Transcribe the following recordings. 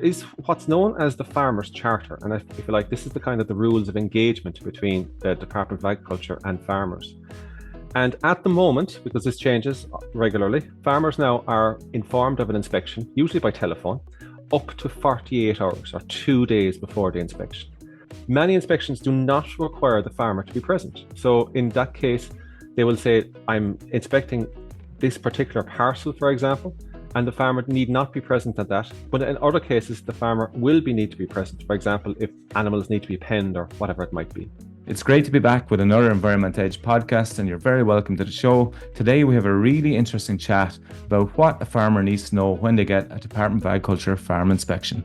is what's known as the Farmers Charter, and I feel like this is the kind of the rules of engagement between the Department of Agriculture and farmers. And at the moment, because this changes regularly, farmers now are informed of an inspection, usually by telephone, up to 48 hours or 2 days before the inspection. Many inspections do not require the farmer to be present. So in that case, they will say, I'm inspecting this particular parcel, for example, and the farmer need not be present at that. But in other cases, the farmer will need to be present, for example, if animals need to be penned or whatever it might be. It's great to be back with another Environment Edge podcast, and you're very welcome to the show. Today we have a really interesting chat about what a farmer needs to know when they get a Department of Agriculture farm inspection.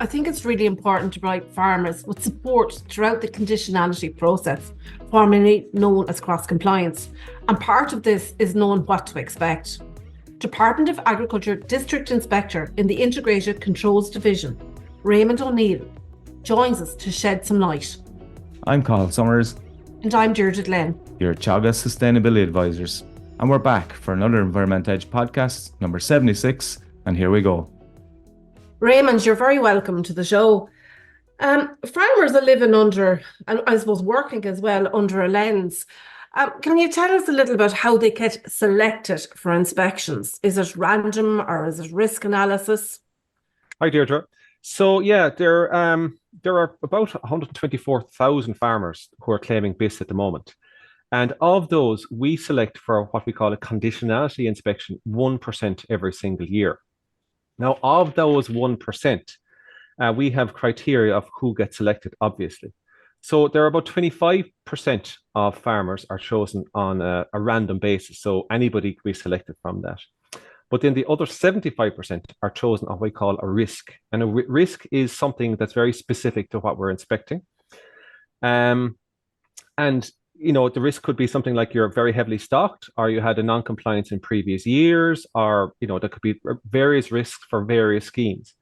I think it's really important to provide farmers with support throughout the conditionality process, formerly known as cross-compliance. And part of this is knowing what to expect. Department of Agriculture District Inspector in the Integrated Controls Division, Raymond O'Neill, joins us to shed some light. I'm Carl Summers. And I'm Deirdre Glenn. Your Teagasc Sustainability Advisors. And we're back for another Environment Edge podcast, number 76, and here we go. Raymond, you're very welcome to the show. Farmers are living under, and I suppose working as well, under a lens. Can you tell us a little about how they get selected for inspections? Is it random or is it risk analysis? Hi, Deirdre. So yeah, there are about 124,000 farmers who are claiming BIS at the moment. And of those, we select for what we call a conditionality inspection, 1% every single year. Now, of those 1%, we have criteria of who gets selected, obviously. So there are about 25% of farmers are chosen on a random basis. So anybody can be selected from that. But then the other 75% are chosen on what we call a risk. And a risk is something that's very specific to what we're inspecting. And, you know, the risk could be something like you're very heavily stocked, or you had a non-compliance in previous years, or, you know, there could be various risks for various schemes.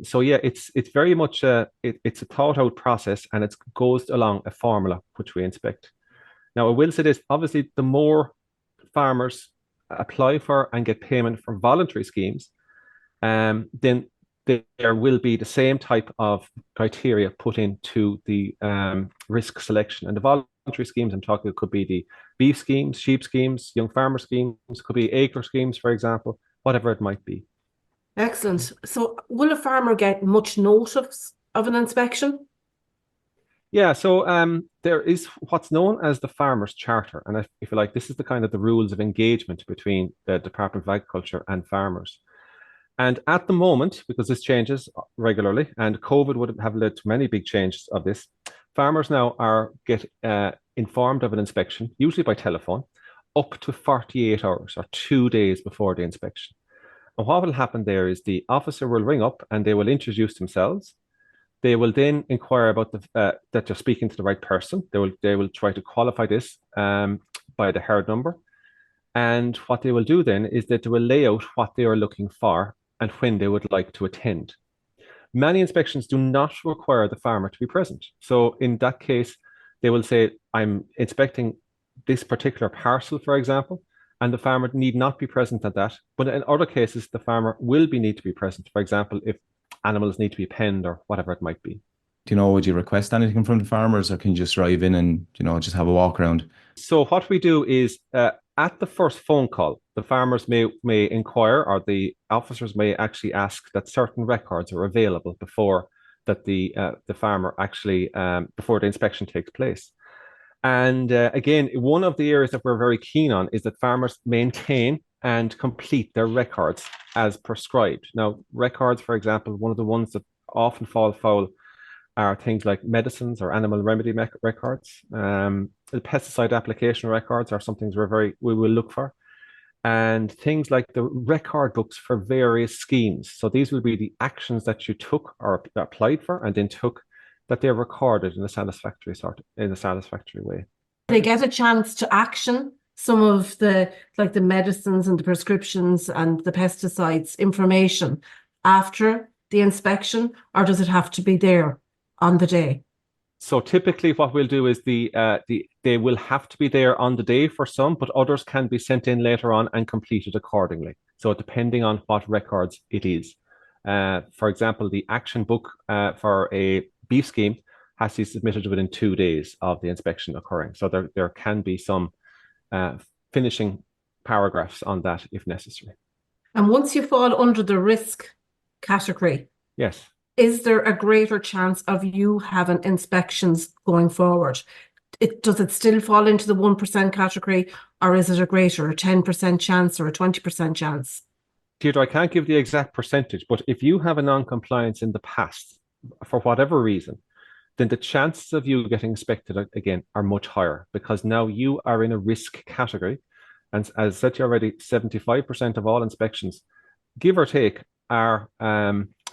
So yeah, it's very much it's a thought out process, and it goes along a formula which we inspect. Now, I will say this, obviously, the more farmers apply for and get payment from voluntary schemes, then there will be the same type of criteria put into the risk selection. And the voluntary schemes I'm talking could be the beef schemes, sheep schemes, young farmer schemes, could be acre schemes, for example, whatever it might be. Excellent. So will a farmer get much notice of an inspection? Yeah, so there is what's known as the Farmers Charter, and I feel like this is the kind of the rules of engagement between the Department of Agriculture and farmers. And at the moment, because this changes regularly, and COVID would have led to many big changes of this, farmers now get informed of an inspection, usually by telephone, up to 48 hours or 2 days before the inspection. And what will happen there is the officer will ring up and they will introduce themselves. They will then inquire about that you're speaking to the right person. They will try to qualify this by the herd number. And what they will do then is that they will lay out what they are looking for and when they would like to attend. Many inspections do not require the farmer to be present. So in that case, they will say, I'm inspecting this particular parcel, for example, and the farmer need not be present at that. But in other cases, the farmer will need to be present, for example, if animals need to be penned or whatever it might be. Do you know, would you request anything from the farmers, or can you just drive in and, you know, just have a walk around? So what we do is at the first phone call, the farmers may inquire, or the officers may actually ask that certain records are available before that the farmer actually, before the inspection takes place. And again, one of the areas that we're very keen on is that farmers maintain and complete their records as prescribed. Now, records, for example, one of the ones that often fall foul are things like medicines or animal remedy records. The pesticide application records are some things we will look for. And things like the record books for various schemes. So these will be the actions that you took or applied for and then took, that they're recorded in a satisfactory way. They get a chance to action some of the medicines and the prescriptions and the pesticides information after the inspection, or does it have to be there on the day? So typically what we'll do is they will have to be there on the day for some, but others can be sent in later on and completed accordingly. So depending on what records it is. For example, the action book for a beef scheme has to be submitted within 2 days of the inspection occurring. So there can be some finishing paragraphs on that if necessary. And once you fall under the risk category, yes, is there a greater chance of you having inspections going forward? Does it still fall into the 1% category, or is it a greater 10% chance or a 20% chance? Deirdre, I can't give the exact percentage, but if you have a non-compliance in the past, for whatever reason, then the chances of you getting inspected again are much higher, because now you are in a risk category. And as I said to you already, 75% of all inspections, give or take, are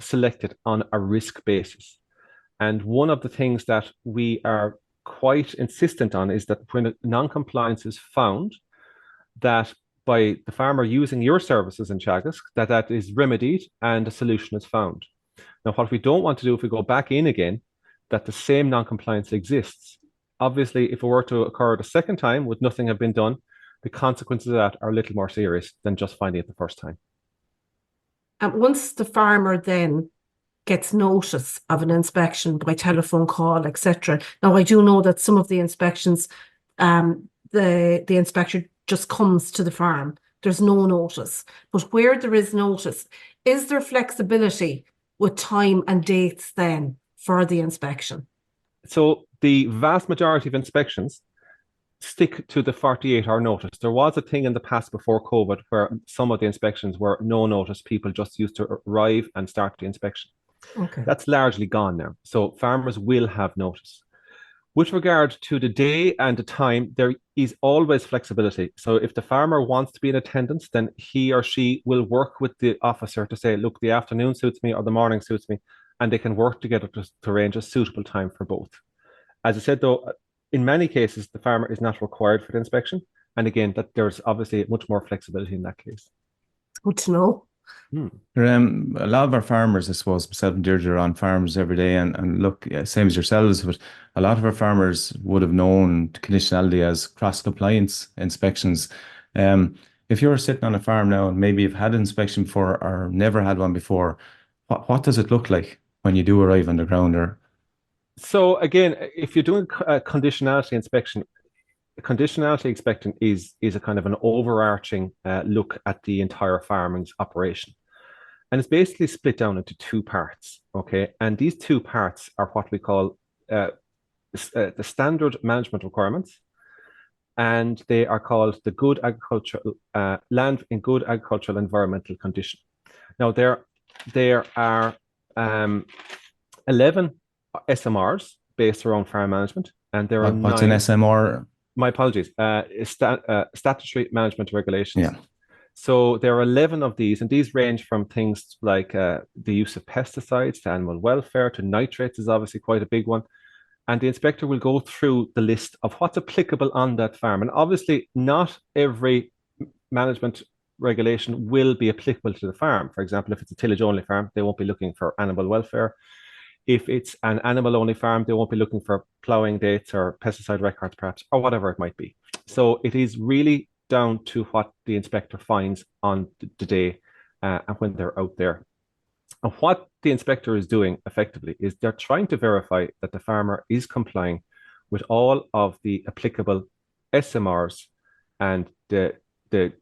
selected on a risk basis. And one of the things that we are quite insistent on is that when a non-compliance is found, that by the farmer using your services in Teagasc, that is remedied and a solution is found. Now, what we don't want to do if we go back in again, that the same non-compliance exists. Obviously, if it were to occur the second time with nothing have been done, the consequences of that are a little more serious than just finding it the first time. And once the farmer then gets notice of an inspection by telephone call, etc. Now, I do know that some of the inspections, the inspector just comes to the farm. There's no notice. But where there is notice, is there flexibility with time and dates then for the inspection? So the vast majority of inspections stick to the 48-hour notice. There was a thing in the past before COVID where some of the inspections were no notice. People just used to arrive and start the inspection. Okay. That's largely gone now. So farmers will have notice. With regard to the day and the time, there is always flexibility. So if the farmer wants to be in attendance, then he or she will work with the officer to say, look, the afternoon suits me or the morning suits me, and they can work together to arrange a suitable time for both. As I said, though, in many cases, the farmer is not required for the inspection. And again, that there's obviously much more flexibility in that case. Good to know. A lot of our farmers, I suppose, myself and Deirdre are on farms every day, and look, same as yourselves, but a lot of our farmers would have known conditionality as cross-compliance inspections. If you're sitting on a farm now and maybe you've had an inspection before or never had one before, what does it look like when you do arrive on the ground? Or so again, if you're doing a conditionality inspection, conditionality inspection is a kind of an overarching look at the entire farming's operation. And it's basically split down into two parts, okay? And these two parts are what we call the standard management requirements, and they are called the good agricultural land in good agricultural environmental condition. Now, there are 11 SMRs based around farm management, and there are what's 9... an SMR? My apologies. Statutory management regulations. Yeah. So there are 11 of these, and these range from things like the use of pesticides to animal welfare to nitrates is obviously quite a big one. And the inspector will go through the list of what's applicable on that farm. And obviously, not every management regulation will be applicable to the farm. For example, if it's a tillage-only farm, they won't be looking for animal welfare. If it's an animal-only farm, they won't be looking for ploughing dates or pesticide records, perhaps, or whatever it might be. So it is really down to what the inspector finds on the day and when they're out there. And what the inspector is doing effectively is they're trying to verify that the farmer is complying with all of the applicable SMRs and the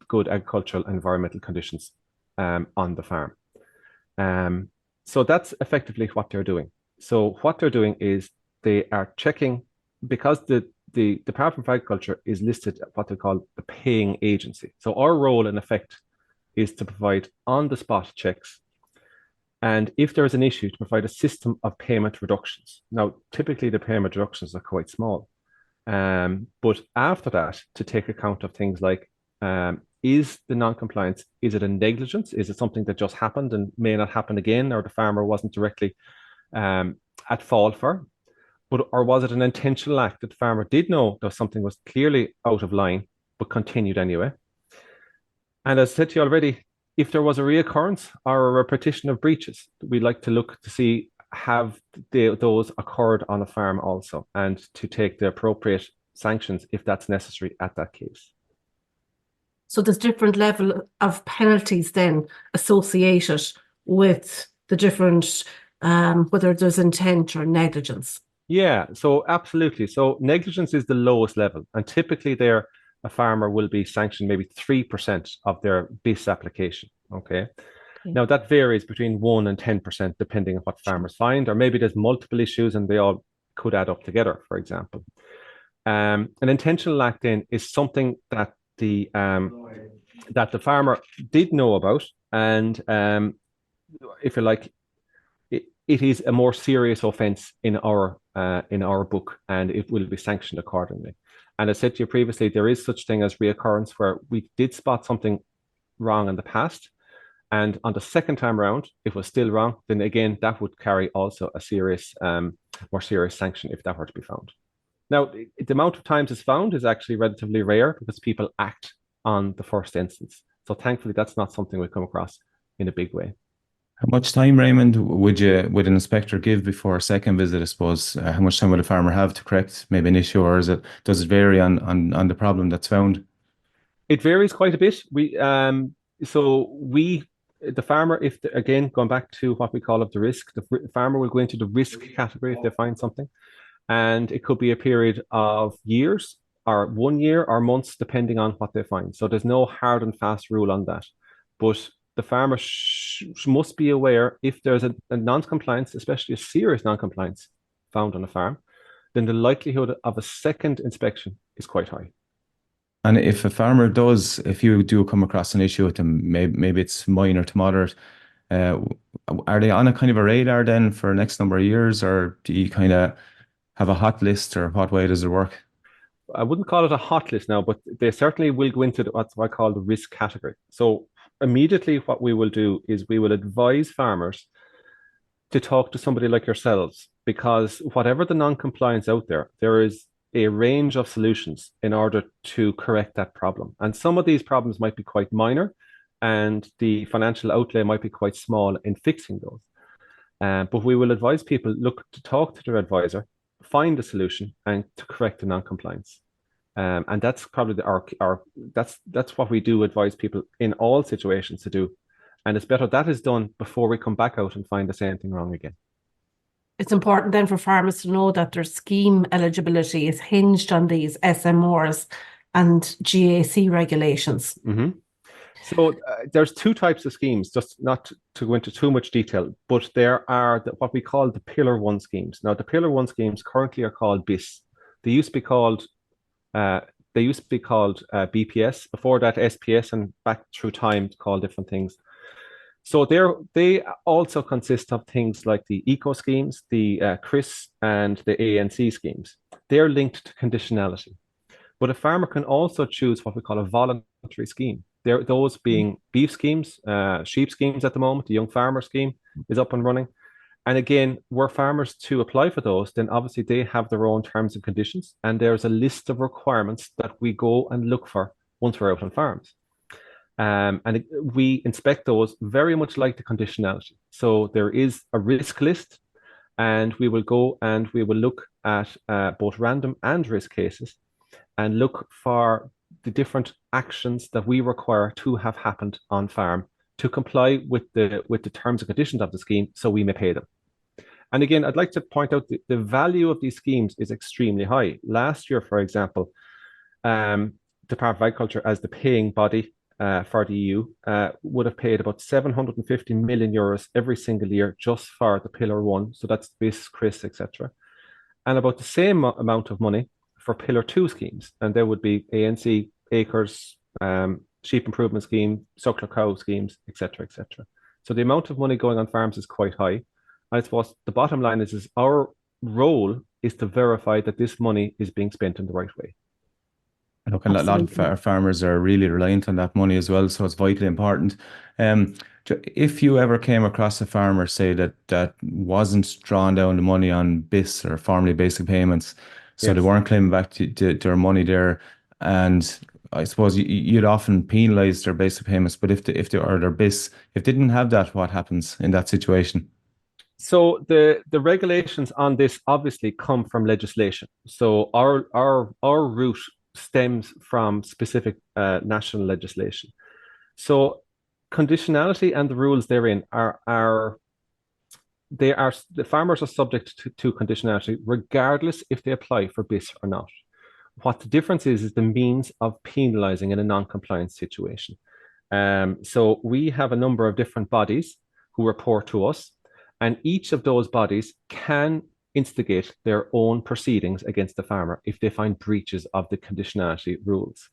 good agricultural environmental conditions on the farm. So that's effectively what they're doing. So what they're doing is they are checking, because the Department of Agriculture is listed at what they call the paying agency. So our role, in effect, is to provide on-the-spot checks, and if there is an issue, to provide a system of payment reductions. Now, typically the payment reductions are quite small, but after that, to take account of things like, is the non-compliance, is it a negligence? Is it something that just happened and may not happen again, or the farmer wasn't directly at fault for? Or was it an intentional act that the farmer did know that something was clearly out of line, but continued anyway? And as I said to you already, if there was a reoccurrence or a repetition of breaches, we'd like to look to see, have those occurred on a farm also, and to take the appropriate sanctions if that's necessary at that case. So there's different level of penalties then associated with the different, whether there's intent or negligence? Yeah, so absolutely. So negligence is the lowest level, and typically there a farmer will be sanctioned maybe 3% of their BIS application. Okay. Now that varies between 1 and 10% depending on what farmers find, or maybe there's multiple issues and they all could add up together, for example. An intentional act then is something that the farmer did know about, and if you like, it is a more serious offence in our book, and it will be sanctioned accordingly. And I said to you previously, there is such thing as reoccurrence, where we did spot something wrong in the past, and on the second time around, it was still wrong. Then again, that would carry also a serious, more serious sanction if that were to be found. Now, the amount of times it's found is actually relatively rare because people act on the first instance. So thankfully, that's not something we come across in a big way. How much time, Raymond, would an inspector give before a second visit, I suppose? How much time would a farmer have to correct maybe an issue, or does it vary on the problem that's found? It varies quite a bit. The farmer, again, going back to what we call the risk, the farmer will go into the risk category if they find something. And it could be a period of years or 1 year or months, depending on what they find. So there's no hard and fast rule on that. But the farmer must be aware if there's a non-compliance, especially a serious non-compliance found on a farm, then the likelihood of a second inspection is quite high. And if if you do come across an issue with them, maybe it's minor to moderate, are they on a kind of a radar then for the next number of years, or do you kind of have a hot list, or what way does it work? I wouldn't call it a hot list now, but they certainly will go into what I call the risk category. So immediately what we will do is we will advise farmers to talk to somebody like yourselves, because whatever the non-compliance out there, there is a range of solutions in order to correct that problem. And some of these problems might be quite minor, and the financial outlay might be quite small in fixing those. But we will advise people, look, to talk to their advisor, find a solution, and to correct the non-compliance. And that's probably that's what we do advise people in all situations to do. And it's better that is done before we come back out and find the same thing wrong again. It's important then for farmers to know that their scheme eligibility is hinged on these SMRs and GAC regulations. Mm-hmm. So there's two types of schemes, just not to go into too much detail, but there are what we call the Pillar 1 schemes. Now, the Pillar 1 schemes currently are called BIS. They used to be called BPS, before that SPS, and back through time called different things. So they also consist of things like the eco schemes, the CRIS, and the ANC schemes. They're linked to conditionality. But a farmer can also choose what we call a voluntary scheme. Those being beef schemes, sheep schemes at the moment. The young farmer scheme is up and running. And again, were farmers to apply for those, then obviously they have their own terms and conditions. And there's a list of requirements that we go and look for once we're out on farms. And we inspect those very much like the conditionality. So there is a risk list, and we will go and we will look at both random and risk cases and look for the different actions that we require to have happened on farm to comply with the terms and conditions of the scheme, so we may pay them. And again, I'd like to point out the value of these schemes is extremely high. Last year, for example, Department of Agriculture, as the paying body for the EU, would have paid about 750 million euros every single year just for the Pillar 1. So that's BIS, CRIS, etc. And about the same amount of money for Pillar 2 schemes. And there would be ANC, acres, sheep improvement scheme, suckler cow schemes, etc., etc. So the amount of money going on farms is quite high. And I suppose the bottom line is our role is to verify that this money is being spent in the right way. Look, a lot of our farmers are really reliant on that money as well, so it's vitally important. If you ever came across a farmer, say, that wasn't drawing down the money on BIS or formally basic payments, so yes, they weren't claiming back to their money there, and I suppose you'd often penalise their basic payments, but if they or their BIS, if they didn't have that, what happens in that situation? So the regulations on this obviously come from legislation. So our route stems from specific national legislation. So conditionality and the rules therein are the farmers are subject to conditionality regardless if they apply for BIS or not. What the difference is the means of penalising in a non-compliance situation. So we have a number of different bodies who report to us, and each of those bodies can instigate their own proceedings against the farmer if they find breaches of the conditionality rules.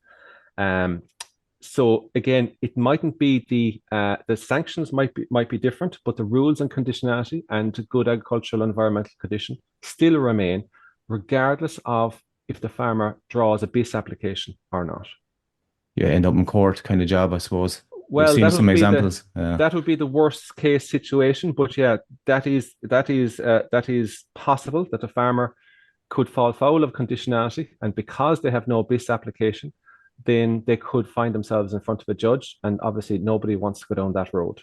So again, it mightn't be the sanctions might be different, but the rules and conditionality and good agricultural and environmental condition still remain, regardless of if the farmer draws a BIS application or not. Yeah, end up in court kind of job, I suppose. Well, we've seen some examples. That would be the worst case situation, but yeah, that is possible that the farmer could fall foul of conditionality, and because they have no BIS application, then they could find themselves in front of a judge, and obviously nobody wants to go down that road.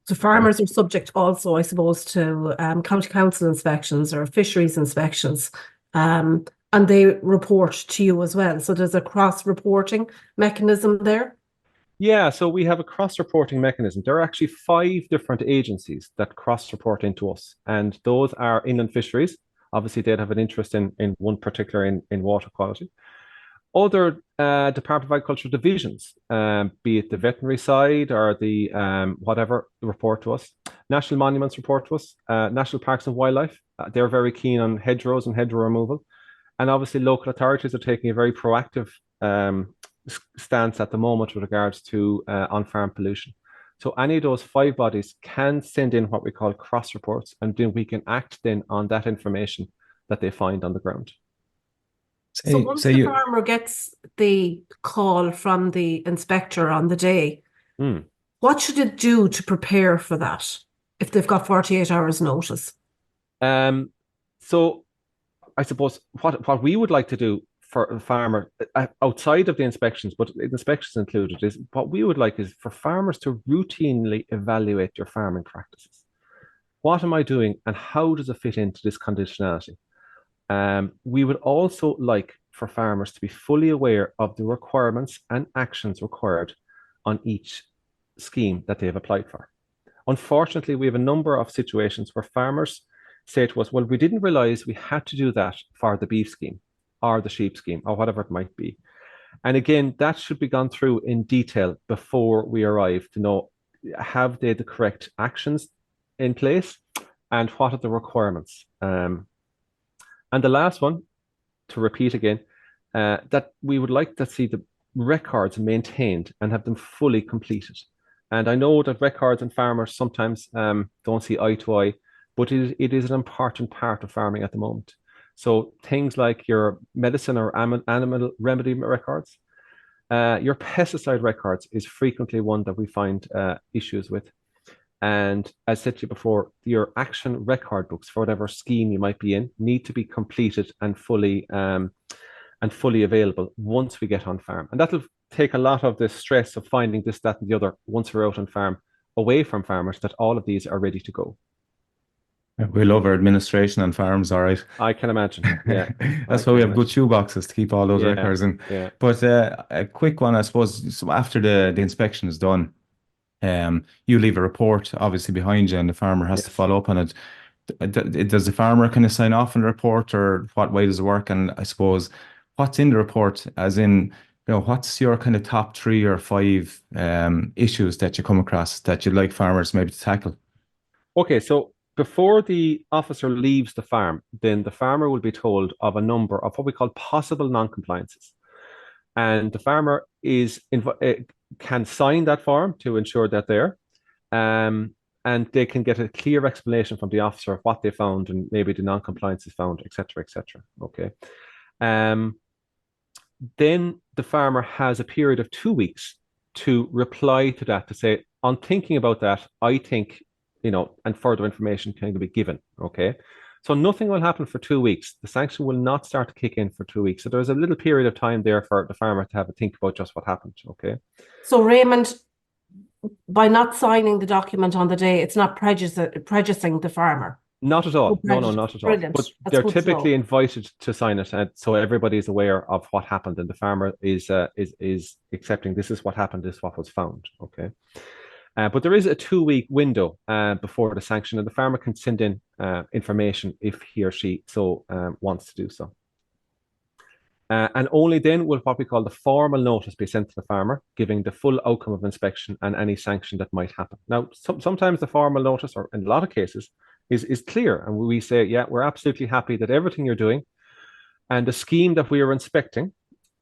So farmers are subject also, I suppose, to county council inspections or fisheries inspections, and they report to you as well. So there's a cross-reporting mechanism there? Yeah, so we have a cross-reporting mechanism. There are actually 5 different agencies that cross-report into us, and those are inland fisheries. Obviously, they'd have an interest in one particular in water quality. Other Department of Agriculture divisions, be it the veterinary side or the whatever, report to us. National Monuments report to us. National Parks and Wildlife, they're very keen on hedgerows and hedgerow removal. And obviously local authorities are taking a very proactive stance at the moment with regards to on-farm pollution. So any of those 5 bodies can send in what we call cross reports, and then we can act then on that information that they find on the ground. So once the farmer gets the call from the inspector on the day, what should it do to prepare for that if they've got 48 hours notice? So I suppose what we would like to do for a farmer outside of the inspections, but inspections included, is what we would like is for farmers to routinely evaluate their farming practices. What am I doing and how does it fit into this conditionality? We would also like for farmers to be fully aware of the requirements and actions required on each scheme that they have applied for. Unfortunately, we have a number of situations where farmers say to us, well, we didn't realize we had to do that for the beef scheme or the sheep scheme or whatever it might be. And again, that should be gone through in detail before we arrive to know, have they the correct actions in place and what are the requirements? And the last one, to repeat again, that we would like to see the records maintained and have them fully completed. And I know that records and farmers sometimes don't see eye to eye, but it is an important part of farming at the moment. So things like your medicine or animal remedy records, your pesticide records is frequently one that we find issues with. And as said to you before, your action record books for whatever scheme you might be in need to be completed and fully available once we get on farm. And that'll take a lot of the stress of finding this, that, and the other once we're out on farm, away from farmers, that all of these are ready to go. We love our administration on farms, all right. I can imagine. Yeah. That's why we have good shoe boxes to keep all those records in. Yeah. But a quick one, I suppose, so after the inspection is done, you leave a report obviously behind you and the farmer has to follow up on it. Does the farmer kind of sign off on the report, or what way does it work? And I suppose what's in the report, as in, what's your kind of top 3 or 5 issues that you come across that you'd like farmers maybe to tackle? Okay, so before the officer leaves the farm, then the farmer will be told of a number of what we call possible non-compliances. And the farmer can sign that form to ensure that they're, and they can get a clear explanation from the officer of what they found and maybe the non-compliance is found, etc., etc. Okay. Then the farmer has a period of 2 weeks to reply to that, to say, on thinking about that, I think, and further information can be given. Okay. So nothing will happen for 2 weeks. The sanction will not start to kick in for 2 weeks. So there's a little period of time there for the farmer to have a think about just what happened. Okay. So Raymond, by not signing the document on the day, it's not prejudicing the farmer. Not at all. No, not at all. Brilliant. But they're typically invited to sign it, and so everybody is aware of what happened, and the farmer is accepting this is what happened, this is what was found. Okay. But there is a 2-week window before the sanction, and the farmer can send in information if he or she so wants to do so. And only then will what we call the formal notice be sent to the farmer, giving the full outcome of inspection and any sanction that might happen. Now, sometimes the formal notice, or in a lot of cases, is clear, and we say, yeah, we're absolutely happy that everything you're doing and the scheme that we are inspecting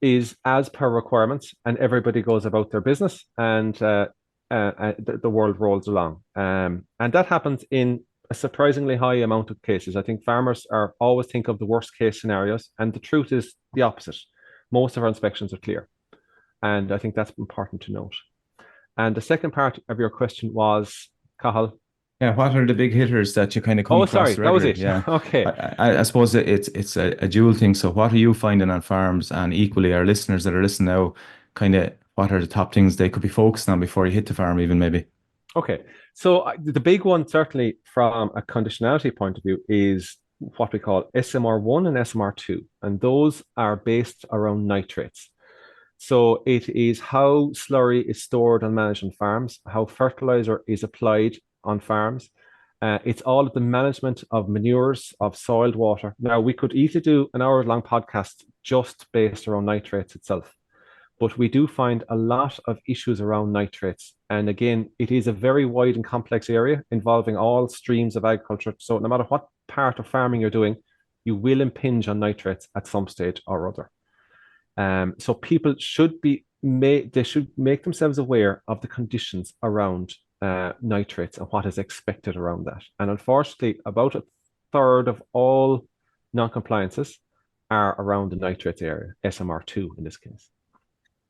is as per requirements, and everybody goes about their business, and the world rolls along. And that happens in a surprisingly high amount of cases. I think farmers always think of the worst case scenarios, and the truth is the opposite. Most of our inspections are clear, and I think that's important to note. And the second part of your question was, Cathal? Yeah, what are the big hitters that you kind of come across sorry, regularly? that was it. Yeah. Okay. I suppose it's a dual thing. So what are you finding on farms, and equally our listeners that are listening now, kind of what are the top things they could be focused on before you hit the farm even maybe? Okay. So the big one, certainly from a conditionality point of view, is what we call SMR1 and SMR2. And those are based around nitrates. So it is how slurry is stored and managed on farms, how fertilizer is applied on farms. It's all of the management of manures, of soiled water. Now, we could easily do an hour-long podcast just based around nitrates itself, but we do find a lot of issues around nitrates. And again, it is a very wide and complex area involving all streams of agriculture. So no matter what part of farming you're doing, you will impinge on nitrates at some stage or other. So people should they should make themselves aware of the conditions around nitrates and what is expected around that. And unfortunately, about a third of all non-compliances are around the nitrates area, SMR2 in this case.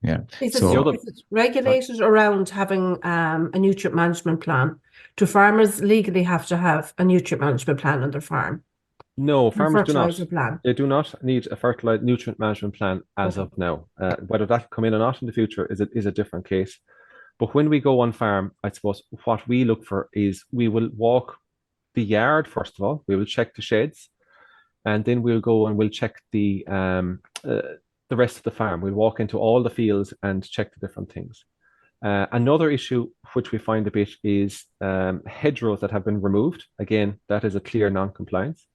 Yeah. Is it regulated around having a nutrient management plan? Do farmers legally have to have a nutrient management plan on their farm? No, farmers do not. Plan. They do not need a fertilizer nutrient management plan as of now. Whether that come in or not in the future is a different case. But when we go on farm, I suppose what we look for is we will walk the yard first of all. We will check the sheds, and then we'll go and we'll check the rest of the farm. We'll walk into all the fields and check the different things. Another issue which we find a bit is hedgerows that have been removed. Again, that is a clear non-compliance.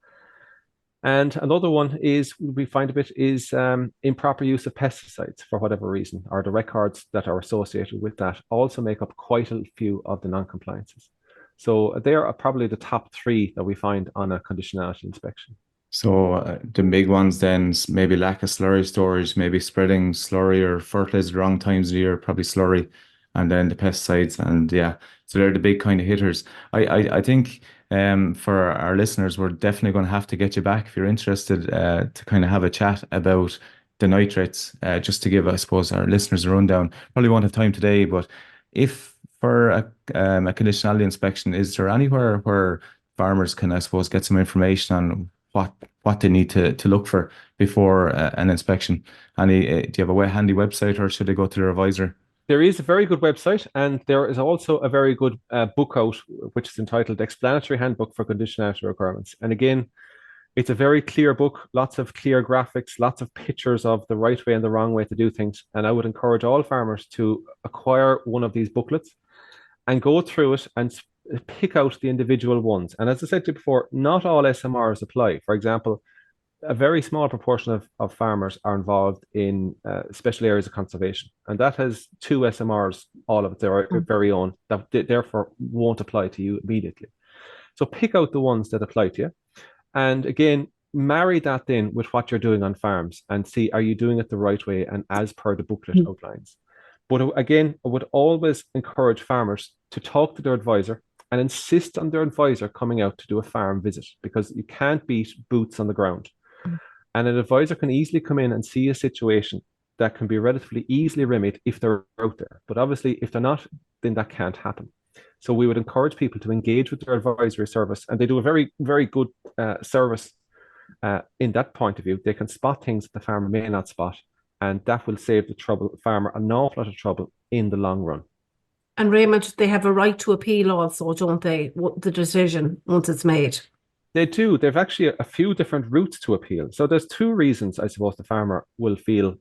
And another one is we find a bit is improper use of pesticides for whatever reason, or the records that are associated with that also make up quite a few of the non-compliances. So they are probably the top 3 that we find on a conditionality inspection. So the big ones then, maybe lack of slurry storage, maybe spreading slurry or fertilizer wrong times of the year, probably slurry, and then the pesticides. And yeah, so they're the big kind of hitters. I think for our listeners, we're definitely going to have to get you back if you're interested to kind of have a chat about the nitrates, just to give, I suppose, our listeners a rundown. Probably won't have time today, but if for a conditionality inspection, is there anywhere where farmers can, I suppose, get some information on what they need to look for before an inspection? Do you have a handy website, or should they go to their advisor? There is a very good website, and there is also a very good book out, which is entitled Explanatory Handbook for Conditionality Requirements. And again, it's a very clear book, lots of clear graphics, lots of pictures of the right way and the wrong way to do things. And I would encourage all farmers to acquire one of these booklets and go through it and pick out the individual ones. And as I said to you before, not all SMRs apply. For example, a very small proportion of farmers are involved in special areas of conservation. And that has 2 SMRs, all of it, their very own, that therefore won't apply to you immediately. So pick out the ones that apply to you. And again, marry that then with what you're doing on farms and see, are you doing it the right way and as per the booklet outlines? But again, I would always encourage farmers to talk to their advisor and insist on their advisor coming out to do a farm visit, because you can't beat boots on the ground. And an advisor can easily come in and see a situation that can be relatively easily remedied if they're out there. But obviously, if they're not, then that can't happen. So we would encourage people to engage with their advisory service, and they do a very, very good service in that point of view. They can spot things that the farmer may not spot, and that will save the farmer an awful lot of trouble in the long run. And Raymond, they have a right to appeal also, don't they, the decision once it's made? They do. They've actually a few different routes to appeal. So there's 2 reasons, I suppose, the farmer will feel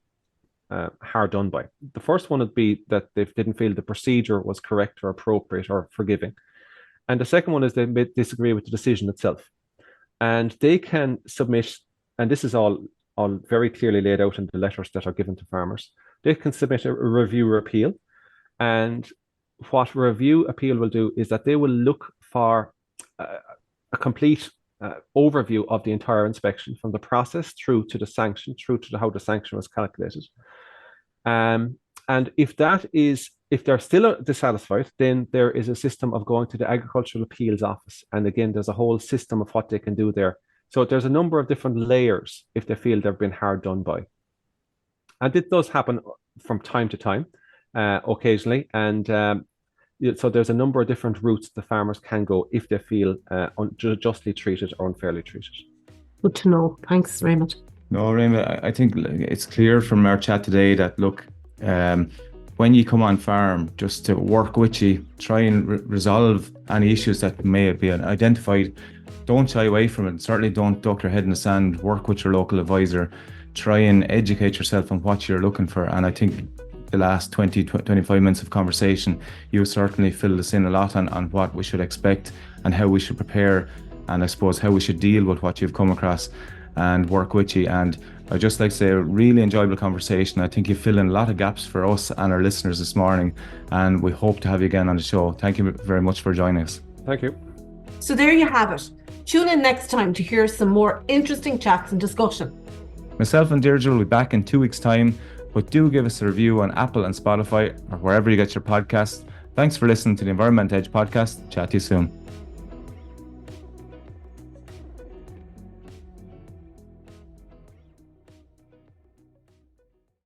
hard done by. The first one would be that they didn't feel the procedure was correct or appropriate or forgiving. And the second one is they may disagree with the decision itself. And they can submit, and this is all very clearly laid out in the letters that are given to farmers. They can submit a review or appeal. And what review appeal will do is that they will look for a complete overview of the entire inspection, from the process through to the sanction, through to how the sanction was calculated. And if they're still dissatisfied, then there is a system of going to the Agricultural Appeals Office. And again, there's a whole system of what they can do there. So there's a number of different layers if they feel they've been hard done by. And it does happen from time to time, occasionally. And so there's a number of different routes the farmers can go if they feel unjustly treated or unfairly treated. Good to know. Thanks, Raymond. No, Raymond, I think it's clear from our chat today that, look, when you come on farm, just to work with you, try and resolve any issues that may have been identified. Don't shy away from it. Certainly don't duck your head in the sand. Work with your local advisor. Try and educate yourself on what you're looking for. And I think the last 25 minutes of conversation, you certainly filled us in a lot on what we should expect and how we should prepare, and I suppose how we should deal with what you've come across and work with you. And I'd just like to say a really enjoyable conversation. I think you fill in a lot of gaps for us and our listeners this morning, and we hope to have you again on the show. Thank you very much for joining us. Thank you. So there you have it. Tune in next time to hear some more interesting chats and discussion. Myself and Deirdre will be back in 2 weeks' time, but do give us a review on Apple and Spotify or wherever you get your podcasts. Thanks for listening to the Environment Edge podcast. Chat to you soon.